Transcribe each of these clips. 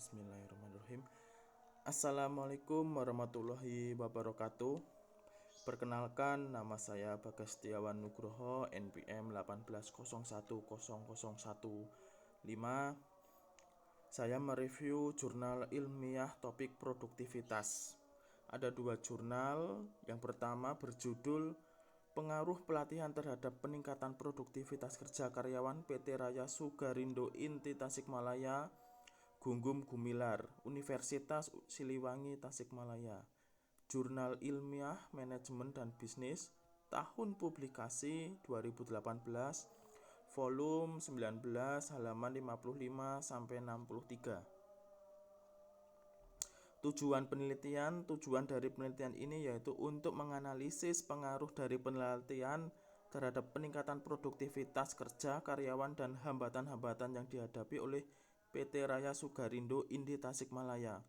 Bismillahirrahmanirrahim. Assalamualaikum warahmatullahi wabarakatuh. Perkenalkan, nama saya Bagas Setiawan Nugroho, NPM 18010015. Saya mereview jurnal ilmiah topik produktivitas. Ada dua jurnal. Yang pertama berjudul Pengaruh Pelatihan Terhadap Peningkatan Produktivitas Kerja Karyawan PT Raya Sugarindo Inti Tasikmalaya, Gunggung Gumilar, Universitas Siliwangi Tasikmalaya. Jurnal Ilmiah Manajemen dan Bisnis, tahun publikasi 2018, volume 19, halaman 55 sampai 63. Tujuan dari penelitian ini yaitu untuk menganalisis pengaruh dari penelitian terhadap peningkatan produktivitas kerja karyawan dan hambatan-hambatan yang dihadapi oleh PT Raya Sugarindo Inti Tasikmalaya.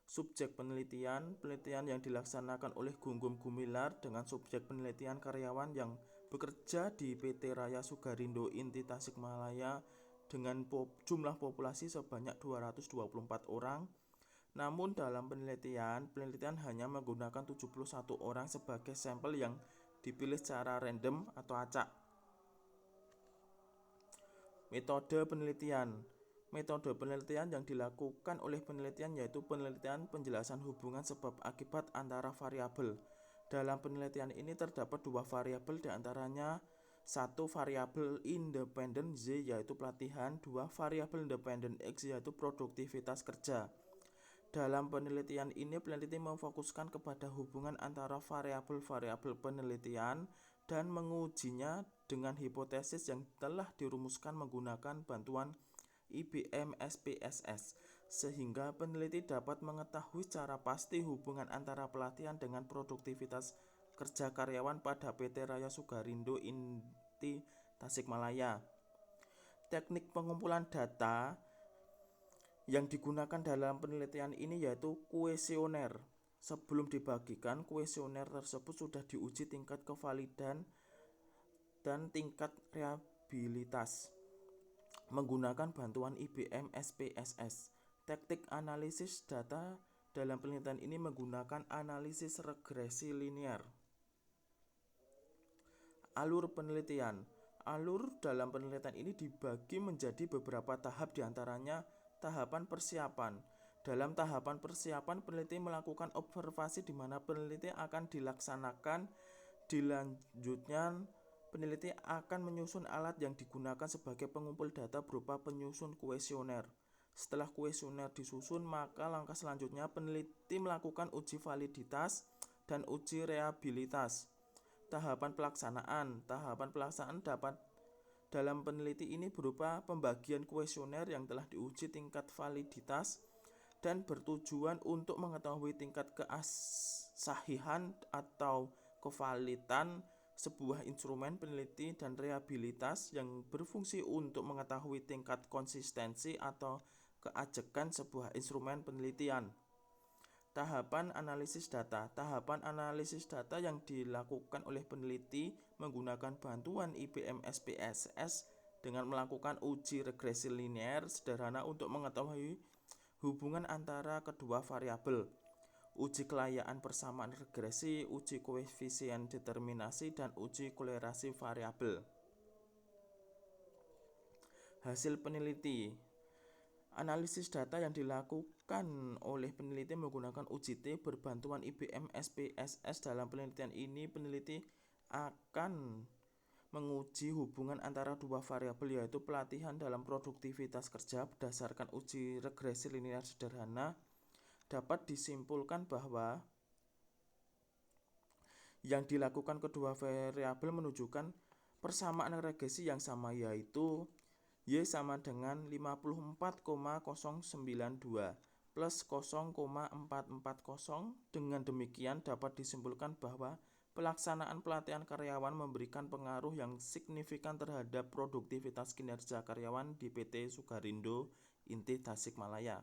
Subjek penelitian yang dilaksanakan oleh Gunggung Gumilar dengan subjek penelitian karyawan yang bekerja di PT Raya Sugarindo Inti Tasikmalaya dengan jumlah populasi sebanyak 224 orang. Namun dalam penelitian hanya menggunakan 71 orang sebagai sampel yang dipilih secara random atau acak. Metode penelitian yang dilakukan oleh penelitian yaitu penelitian penjelasan hubungan sebab akibat antara variabel. Dalam penelitian ini terdapat dua variabel, diantaranya satu variabel independen Z yaitu pelatihan, dua variabel independen X yaitu produktivitas kerja. Dalam penelitian ini, peneliti memfokuskan kepada hubungan antara variabel-variabel penelitian dan mengujinya dengan hipotesis yang telah dirumuskan menggunakan bantuan IBM SPSS, sehingga peneliti dapat mengetahui secara pasti hubungan antara pelatihan dengan produktivitas kerja karyawan pada PT Raya Sugarindo Inti Tasikmalaya. Teknik pengumpulan data yang digunakan dalam penelitian ini yaitu kuesioner. Sebelum dibagikan, kuesioner tersebut sudah diuji tingkat kevalidan dan tingkat reliabilitas menggunakan bantuan IBM SPSS. Teknik analisis data dalam penelitian ini menggunakan analisis regresi linear. Alur penelitian. Alur dalam penelitian ini dibagi menjadi beberapa tahap, diantaranya tahapan persiapan. Dalam tahapan persiapan, peneliti melakukan observasi di mana peneliti akan dilaksanakan. Dilanjutnya, peneliti akan menyusun alat yang digunakan sebagai pengumpul data berupa penyusun kuesioner. Setelah kuesioner disusun, maka langkah selanjutnya peneliti melakukan uji validitas dan uji reliabilitas. Tahapan pelaksanaan dapat dalam peneliti ini berupa pembagian kuesioner yang telah diuji tingkat validitas dan bertujuan untuk mengetahui tingkat kesahihan atau kevalitan sebuah instrumen peneliti, dan reliabilitas yang berfungsi untuk mengetahui tingkat konsistensi atau keajekan sebuah instrumen penelitian. Tahapan analisis data yang dilakukan oleh peneliti menggunakan bantuan IBM SPSS dengan melakukan uji regresi linear sederhana untuk mengetahui hubungan antara kedua variabel, uji kelayaan persamaan regresi, uji koefisien determinasi, dan uji kolerasi variabel. Hasil peneliti. Analisis data yang dilakukan oleh peneliti menggunakan uji T berbantuan IBM SPSS. Dalam penelitian ini, peneliti akan menguji hubungan antara dua variabel yaitu pelatihan dalam produktivitas kerja berdasarkan uji regresi linear sederhana. Dapat disimpulkan bahwa yang dilakukan kedua variabel menunjukkan persamaan regresi yang sama, yaitu Y sama dengan 54,092 plus 0,440. Dengan demikian dapat disimpulkan bahwa pelaksanaan pelatihan karyawan memberikan pengaruh yang signifikan terhadap produktivitas kinerja karyawan di PT Sugarindo Inti Tasikmalaya.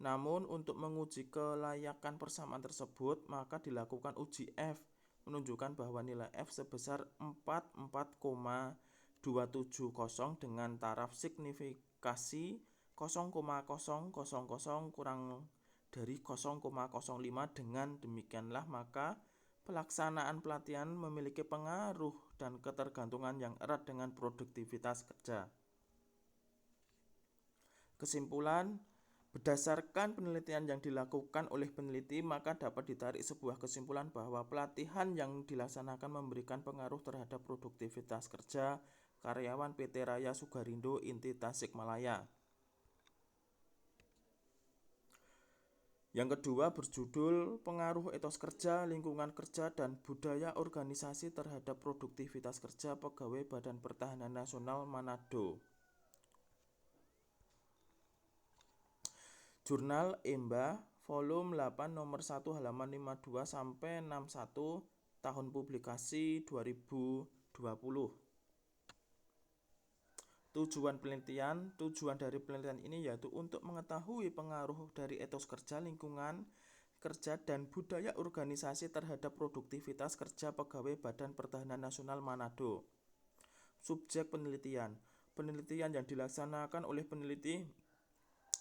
Namun untuk menguji kelayakan persamaan tersebut, maka dilakukan uji F menunjukkan bahwa nilai F sebesar 44,270 dengan taraf signifikasi 0,0000 kurang dari 0,05. Dengan demikianlah maka pelaksanaan pelatihan memiliki pengaruh dan ketergantungan yang erat dengan produktivitas kerja. Kesimpulan, berdasarkan penelitian yang dilakukan oleh peneliti, maka dapat ditarik sebuah kesimpulan bahwa pelatihan yang dilaksanakan memberikan pengaruh terhadap produktivitas kerja karyawan PT Raya Sugarindo Inti Tasikmalaya. Yang kedua berjudul Pengaruh Etos Kerja, Lingkungan Kerja, dan Budaya Organisasi terhadap Produktivitas Kerja Pegawai Badan Pertahanan Nasional Manado. Jurnal Emba, volume 8 nomor 1 halaman 52 sampai 61, tahun publikasi 2020. Tujuan dari penelitian ini yaitu untuk mengetahui pengaruh dari etos kerja, lingkungan kerja, dan budaya organisasi terhadap produktivitas kerja pegawai Badan Pertahanan Nasional Manado. Subjek penelitian yang dilaksanakan oleh peneliti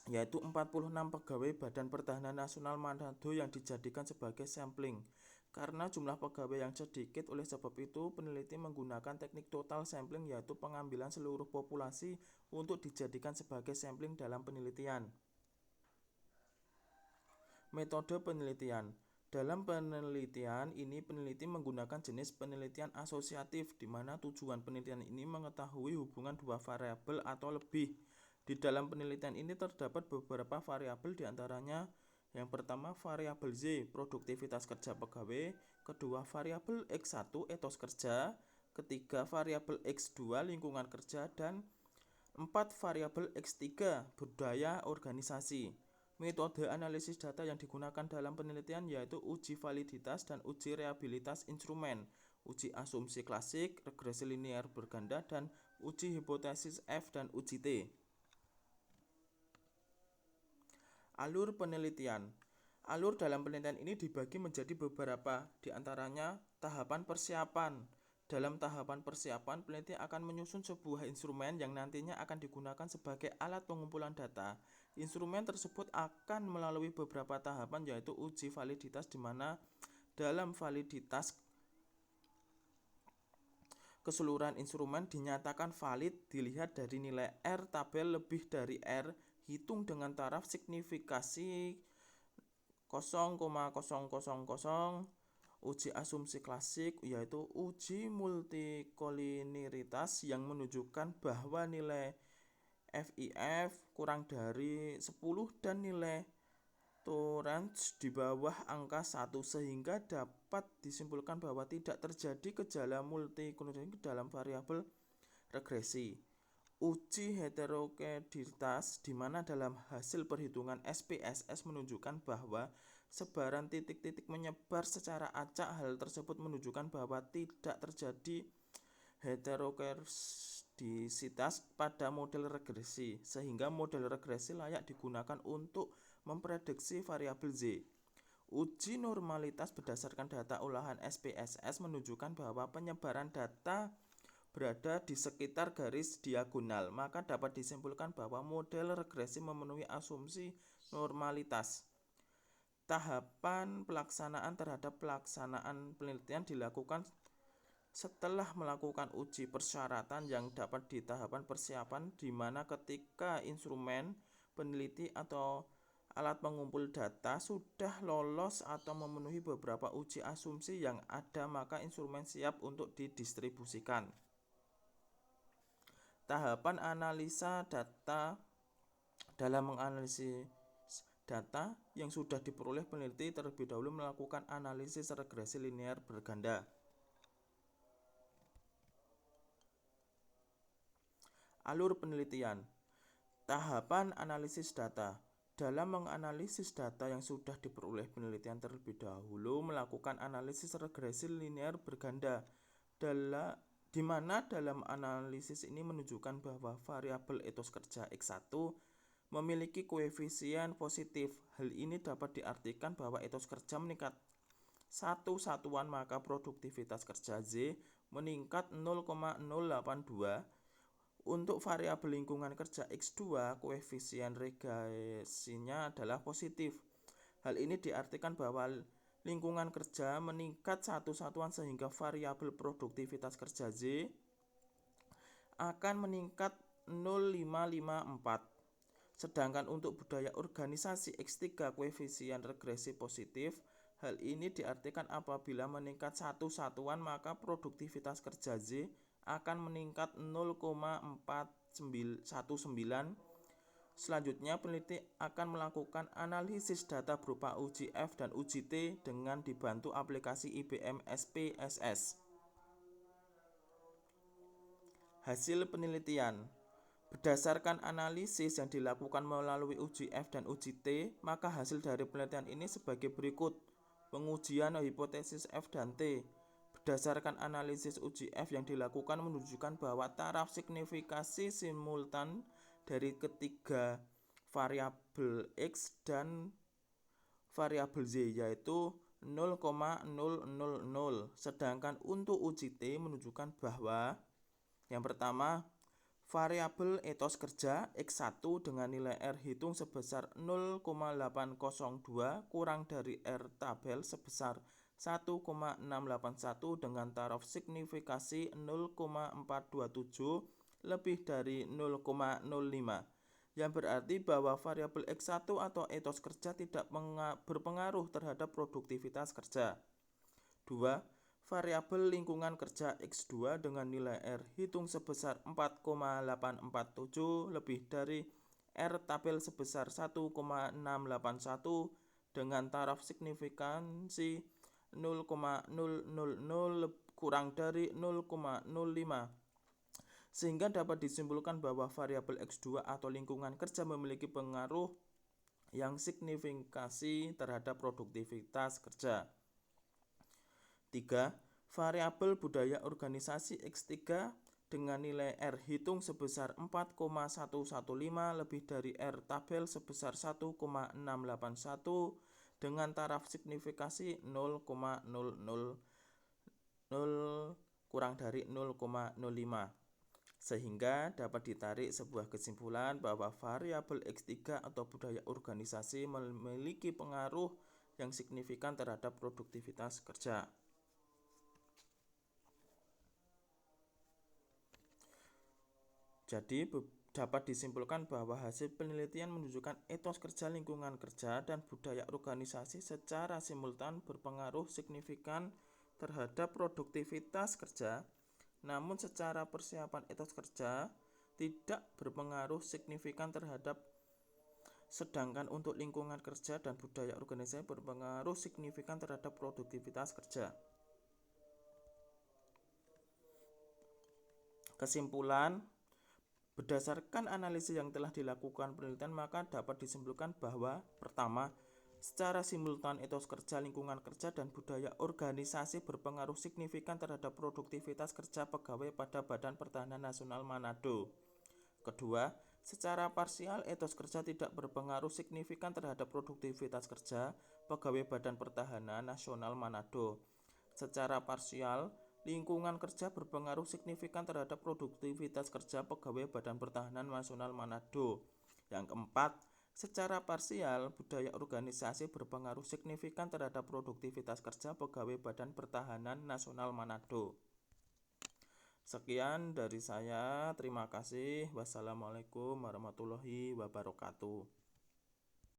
yaitu 46 pegawai Badan Pertahanan Nasional Manado yang dijadikan sebagai sampling. Karena jumlah pegawai yang sedikit, oleh sebab itu peneliti menggunakan teknik total sampling, yaitu pengambilan seluruh populasi untuk dijadikan sebagai sampling dalam penelitian. Metode penelitian. Dalam penelitian ini peneliti menggunakan jenis penelitian asosiatif, di mana tujuan penelitian ini mengetahui hubungan dua variabel atau lebih. Di dalam penelitian ini terdapat beberapa variabel, diantaranya yang pertama variabel Z, produktivitas kerja pegawai, kedua variabel X1, etos kerja, ketiga variabel X2, lingkungan kerja, dan 4 variabel X3, budaya organisasi. Metode analisis data yang digunakan dalam penelitian yaitu uji validitas dan uji reliabilitas instrumen, uji asumsi klasik, regresi linear berganda, dan uji hipotesis F dan uji T. Alur penelitian. Alur dalam penelitian ini dibagi menjadi beberapa, diantaranya tahapan persiapan. Dalam tahapan persiapan, peneliti akan menyusun sebuah instrumen yang nantinya akan digunakan sebagai alat pengumpulan data. Instrumen tersebut akan melalui beberapa tahapan, yaitu uji validitas, di mana dalam validitas keseluruhan instrumen dinyatakan valid dilihat dari nilai R tabel lebih dari R, hitung dengan taraf signifikasi 0,0000. Uji asumsi klasik yaitu uji multikoliniaritas yang menunjukkan bahwa nilai FIF kurang dari 10 dan nilai tolerance di bawah angka 1, sehingga dapat disimpulkan bahwa tidak terjadi gejala multikoliniaritas dalam variabel regresi. Uji heterogenitas, di mana dalam hasil perhitungan SPSS menunjukkan bahwa sebaran titik-titik menyebar secara acak. Hal tersebut menunjukkan bahwa tidak terjadi heterogenisitas pada model regresi, sehingga model regresi layak digunakan untuk memprediksi variabel Z. Uji normalitas berdasarkan data olahan SPSS menunjukkan bahwa penyebaran data berada di sekitar garis diagonal, maka dapat disimpulkan bahwa model regresi memenuhi asumsi normalitas. Tahapan pelaksanaan terhadap pelaksanaan penelitian dilakukan setelah melakukan uji persyaratan yang dapat di tahapan persiapan, di mana ketika instrumen, peneliti, atau alat pengumpul data sudah lolos atau memenuhi beberapa uji asumsi yang ada, maka instrumen siap untuk didistribusikan. Tahapan analisa data. Dalam menganalisis data yang sudah diperoleh, peneliti terlebih dahulu melakukan analisis regresi linear berganda. Alur penelitian. Tahapan analisis data. Dalam menganalisis data yang sudah diperoleh, penelitian terlebih dahulu melakukan analisis regresi linear berganda, di mana dalam analisis ini menunjukkan bahwa variabel etos kerja X1 memiliki koefisien positif. Hal ini dapat diartikan bahwa etos kerja meningkat 1 satuan, maka produktivitas kerja Z meningkat 0,082. Untuk variabel lingkungan kerja X2, koefisien regresinya adalah positif. Hal ini diartikan bahwa lingkungan kerja meningkat satu satuan sehingga variabel produktivitas kerja Z akan meningkat 0,554. Sedangkan untuk budaya organisasi X3 koefisien regresi positif, hal ini diartikan apabila meningkat satu satuan maka produktivitas kerja Z akan meningkat 0,419. Selanjutnya, peneliti akan melakukan analisis data berupa uji F dan uji T dengan dibantu aplikasi IBM SPSS. Hasil penelitian. Berdasarkan analisis yang dilakukan melalui uji F dan uji T, maka hasil dari penelitian ini sebagai berikut. Pengujian hipotesis F dan T. Berdasarkan analisis uji F yang dilakukan menunjukkan bahwa taraf signifikasi simultan dari ketiga variabel X dan variabel Z yaitu 0,000. Sedangkan untuk uji T menunjukkan bahwa yang pertama, variabel etos kerja X1 dengan nilai R hitung sebesar 0,802 kurang dari R tabel sebesar 1,681 dengan taraf signifikasi 0,427 lebih dari 0,05, yang berarti bahwa variabel X1 atau etos kerja tidak berpengaruh terhadap produktivitas kerja. 2. Variabel lingkungan kerja X2 dengan nilai R hitung sebesar 4,847 lebih dari R tabel sebesar 1,681 dengan taraf signifikansi 0,000 kurang dari 0,05, sehingga dapat disimpulkan bahwa variabel X2 atau lingkungan kerja memiliki pengaruh yang signifikasi terhadap produktivitas kerja. 3. Variabel budaya organisasi X3 dengan nilai R hitung sebesar 4,115 lebih dari R tabel sebesar 1,681 dengan taraf signifikasi 0,000 kurang dari 0,05, sehingga dapat ditarik sebuah kesimpulan bahwa variabel X3 atau budaya organisasi memiliki pengaruh yang signifikan terhadap produktivitas kerja. Jadi dapat disimpulkan bahwa hasil penelitian menunjukkan etos kerja, lingkungan kerja, dan budaya organisasi secara simultan berpengaruh signifikan terhadap produktivitas kerja, namun secara persiapan etos kerja tidak berpengaruh signifikan terhadap, sedangkan untuk lingkungan kerja dan budaya organisasi berpengaruh signifikan terhadap produktivitas kerja. Kesimpulan, berdasarkan analisis yang telah dilakukan penelitian, maka dapat disimpulkan bahwa pertama, secara simultan etos kerja, lingkungan kerja, dan budaya organisasi berpengaruh signifikan terhadap produktivitas kerja pegawai pada Badan Pertahanan Nasional Manado. Kedua, secara parsial etos kerja tidak berpengaruh signifikan terhadap produktivitas kerja pegawai Badan Pertahanan Nasional Manado. Secara parsial, lingkungan kerja berpengaruh signifikan terhadap produktivitas kerja pegawai Badan Pertahanan Nasional Manado. Yang keempat, secara parsial, budaya organisasi berpengaruh signifikan terhadap produktivitas kerja pegawai Badan Pertahanan Nasional Manado. Sekian dari saya, terima kasih. Wassalamualaikum warahmatullahi wabarakatuh.